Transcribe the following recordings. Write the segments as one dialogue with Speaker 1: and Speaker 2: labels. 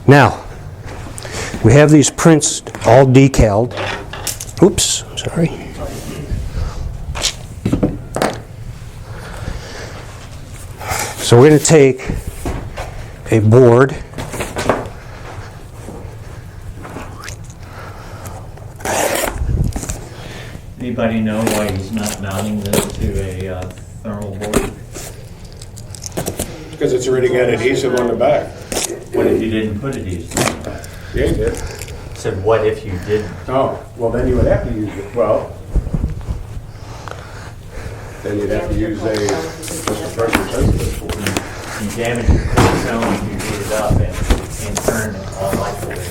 Speaker 1: Now, we have these prints all decaled. Oops, sorry. So we're going to take a board.
Speaker 2: Anybody know why he's not mounting this to a thermal board?
Speaker 3: Because it's already got adhesive on the back.
Speaker 2: What if you didn't put adhesive on the back?
Speaker 3: Yeah, you did.
Speaker 2: Said, what if you didn't?
Speaker 3: Oh, well, then you would have to use it. Well, then you'd have to use just a pressure sensitive board.
Speaker 2: You damage your core zone if you heat it up and turn it on microwave.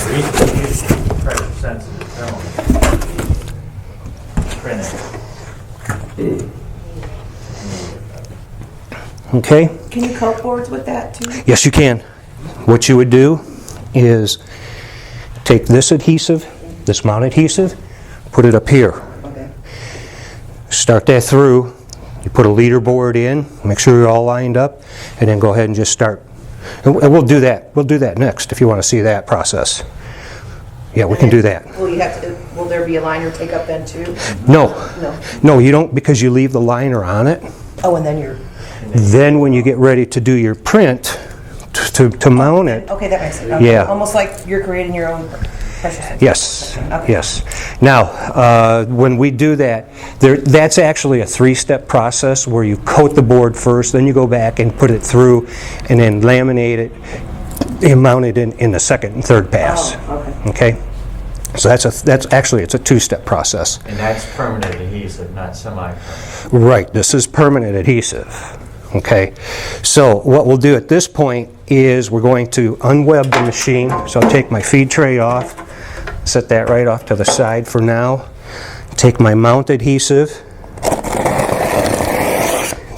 Speaker 2: The reason you use pressure sensitive film printing.
Speaker 1: Okay?
Speaker 4: Can you coat boards with that too?
Speaker 1: Yes, you can. What you would do is take this adhesive, this mount adhesive, put it up here.
Speaker 4: Okay.
Speaker 1: Start that through. You put a leader board in, make sure you're all lined up, and then go ahead and just start. And we'll do that. We'll do that next if you want to see that process. Yeah, we can do that.
Speaker 4: Will you have to? Will there be a liner take up then too?
Speaker 1: No.
Speaker 4: No.
Speaker 1: No, you don't, because you leave the liner on it.
Speaker 4: Oh, and then you're.
Speaker 1: Then when you get ready to do your print, to mount it,
Speaker 4: Okay, that makes sense. Okay.
Speaker 1: Yeah.
Speaker 4: Almost like you're creating your own pressure sensor.
Speaker 1: yes,
Speaker 4: Okay.
Speaker 1: yes. Now, when we do that, that's actually a three-step process where you coat the board first, then you go back and put it through, and then laminate it and mount it in the second and third pass.
Speaker 4: Oh,
Speaker 1: Okay? So that's actually, it's a two-step process.
Speaker 2: And that's permanent adhesive, not semi-permanent.
Speaker 1: Right, this is permanent adhesive. Okay, so what we'll do at this point is we're going to unweb the machine. So I'll take my feed tray off, set that right off to the side for now. Take my mount adhesive,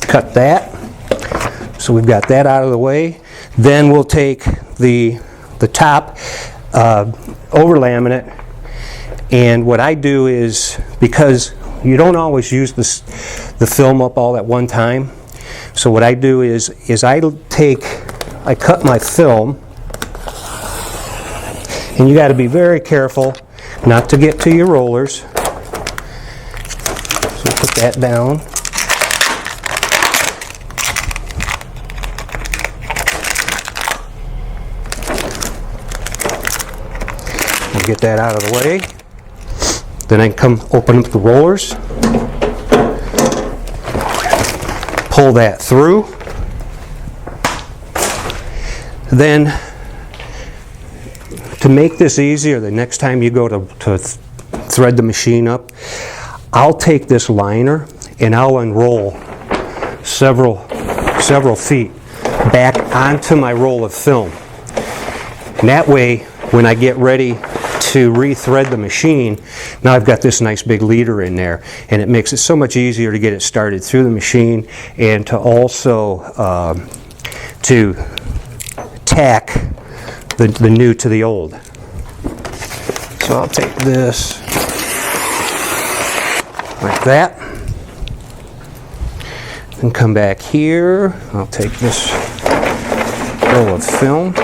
Speaker 1: cut that. So we've got that out of the way. Then we'll take the top over laminate, and what I do is, because you don't always use the film up all at one time, so what I do is I cut my film, and you got to be very careful not to get to your rollers. So put that down. We'll get that out of the way. Then I can come open up the rollers. Pull that through. Then, to make this easier, the next time you go to thread the machine up, I'll take this liner and I'll unroll several feet back onto my roll of film. And that way, when I get ready to rethread the machine, now I've got this nice big leader in there, and it makes it so much easier to get it started through the machine, and to also to tack the new to the old. So I'll take this like that, and come back here. I'll take this roll of film,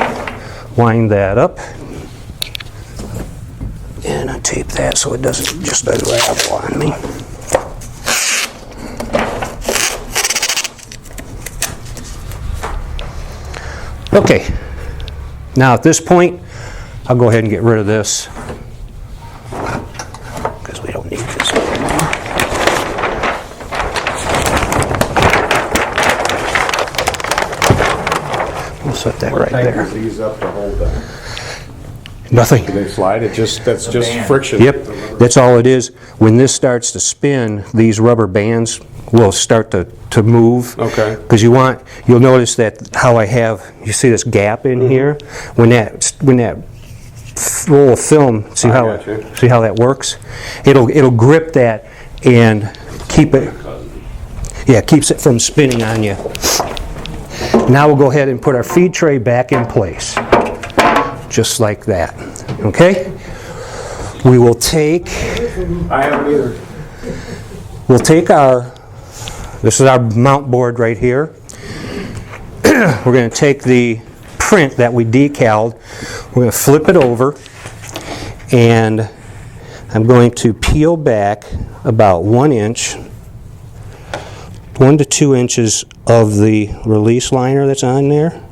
Speaker 1: wind that up, and I tape that so it doesn't just unravel on me. Okay, now at this point, I'll go ahead and get rid of this because we don't need this anymore. We'll set that right there.
Speaker 3: These up to hold that.
Speaker 1: Nothing.
Speaker 3: Do they slide? That's just
Speaker 2: band.
Speaker 3: friction.
Speaker 1: Yep, that's all it is. When this starts to spin, these rubber bands will start to move.
Speaker 3: Okay.
Speaker 1: Because you'll notice that how I have, you see this gap in here? When that roll of film, see how that works? It'll grip that and keep it, keeps it from spinning on you. Now we'll go ahead and put our feed tray back in place. Just like that. Okay? We will take.
Speaker 3: I haven't either.
Speaker 1: We'll take our This is our mount board right here. We're going to take the print that we decaled, we're going to flip it over, and I'm going to peel back about 1 inch, 1 to 2 inches of the release liner that's on there,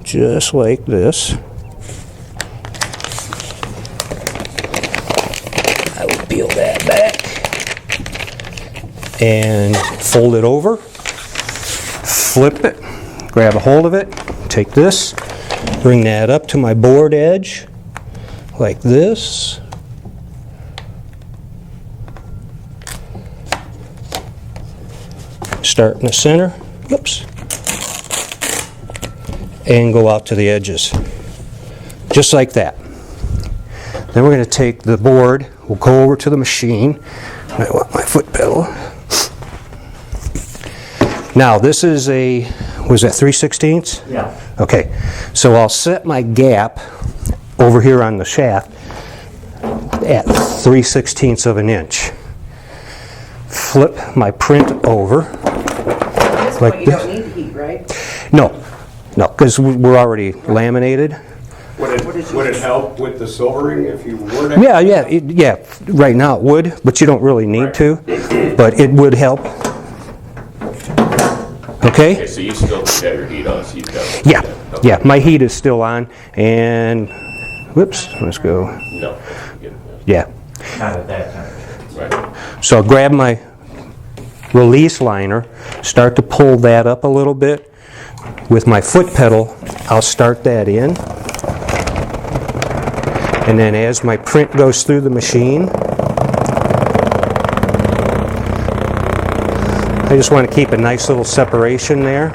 Speaker 1: just like this. I will peel that back and fold it over, flip it, grab a hold of it, take this, bring that up to my board edge like this. Start in the center, whoops, and go out to the edges, just like that. Then we're going to take the board, we'll go over to the machine. I want my foot pedal. Now this is a, was that 3/16?
Speaker 2: Yeah.
Speaker 1: Okay, so I'll set my gap over here on the shaft at 3/16 of an inch. Flip my print over.
Speaker 4: At this
Speaker 1: Like
Speaker 4: point, you
Speaker 1: this.
Speaker 4: don't need the heat, right?
Speaker 1: No, because we're already laminated.
Speaker 3: Would it help with the silvering if you were to?
Speaker 1: Yeah, right now it would, but you don't really need to, but it would help. Okay?
Speaker 5: Okay, so you still have your heat on, so you've got...
Speaker 1: Yeah,
Speaker 5: Okay.
Speaker 1: yeah, my heat is still on, and, whoops, let's go,
Speaker 5: No.
Speaker 1: yeah.
Speaker 2: Not at that temperature.
Speaker 5: Right.
Speaker 1: So I'll grab my release liner, start to pull that up a little bit. With my foot pedal, I'll start that in. And then as my print goes through the machine, I just want to keep a nice little separation there.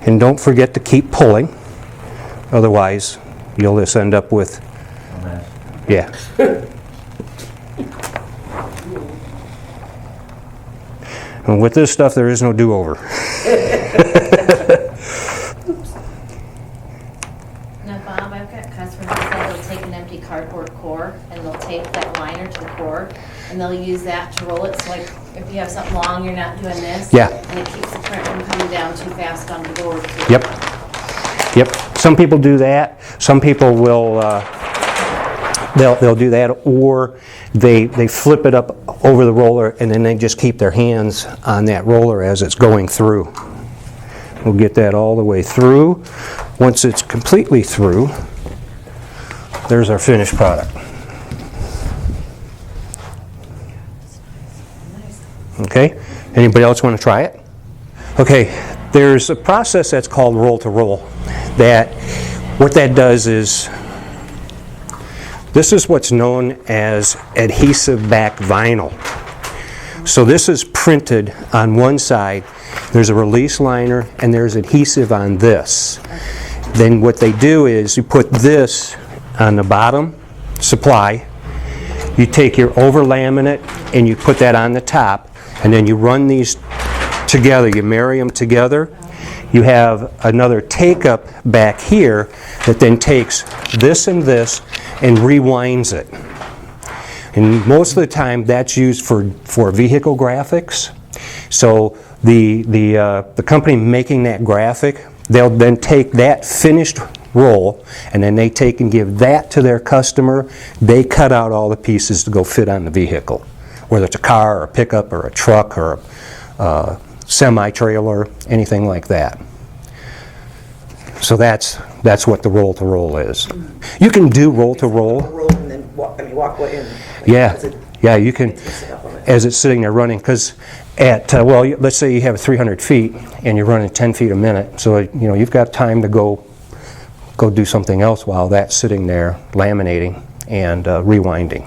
Speaker 1: And don't forget to keep pulling, otherwise you'll just end up with, yeah. And with this stuff, there is no do-over.
Speaker 6: Now, Bob, I've got customers that say they'll take an empty cardboard core and they'll tape that liner to the core and they'll use that to roll it. So like if you have something long, you're not doing this.
Speaker 1: Yeah.
Speaker 6: And it keeps the print from coming down too fast on the board.
Speaker 1: Yep. Yep. Some people do that. Some people will they'll do that, or they flip it up over the roller and then they just keep their hands on that roller as it's going through. We'll get that all the way through. Once it's completely through, there's our finished product. Okay, anybody else want to try it? Okay, there's a process that's called roll to roll. What that does is, this is what's known as adhesive back vinyl. So this is printed on one side, there's a release liner, and there's adhesive on this. Then what they do is you put this on the bottom supply, you take your over laminate and you put that on the top, and then you run these together, you marry them together. You have another take-up back here that then takes this and this and rewinds it. And most of the time that's used for vehicle graphics. So the company making that graphic, they'll then take that finished roll and then they take and give that to their customer. They cut out all the pieces to go fit on the vehicle, whether it's a car or a pickup or a truck or a semi-trailer, anything like that. So that's what the roll to roll is. You can do roll to roll.
Speaker 4: Roll and then walk away and.
Speaker 1: Yeah,
Speaker 4: As it-
Speaker 1: yeah, you can,
Speaker 4: sit up on it.
Speaker 1: as it's sitting there running, because let's say you have 300 feet and you're running 10 feet a minute, so you've got time to go do something else while that's sitting there laminating and rewinding.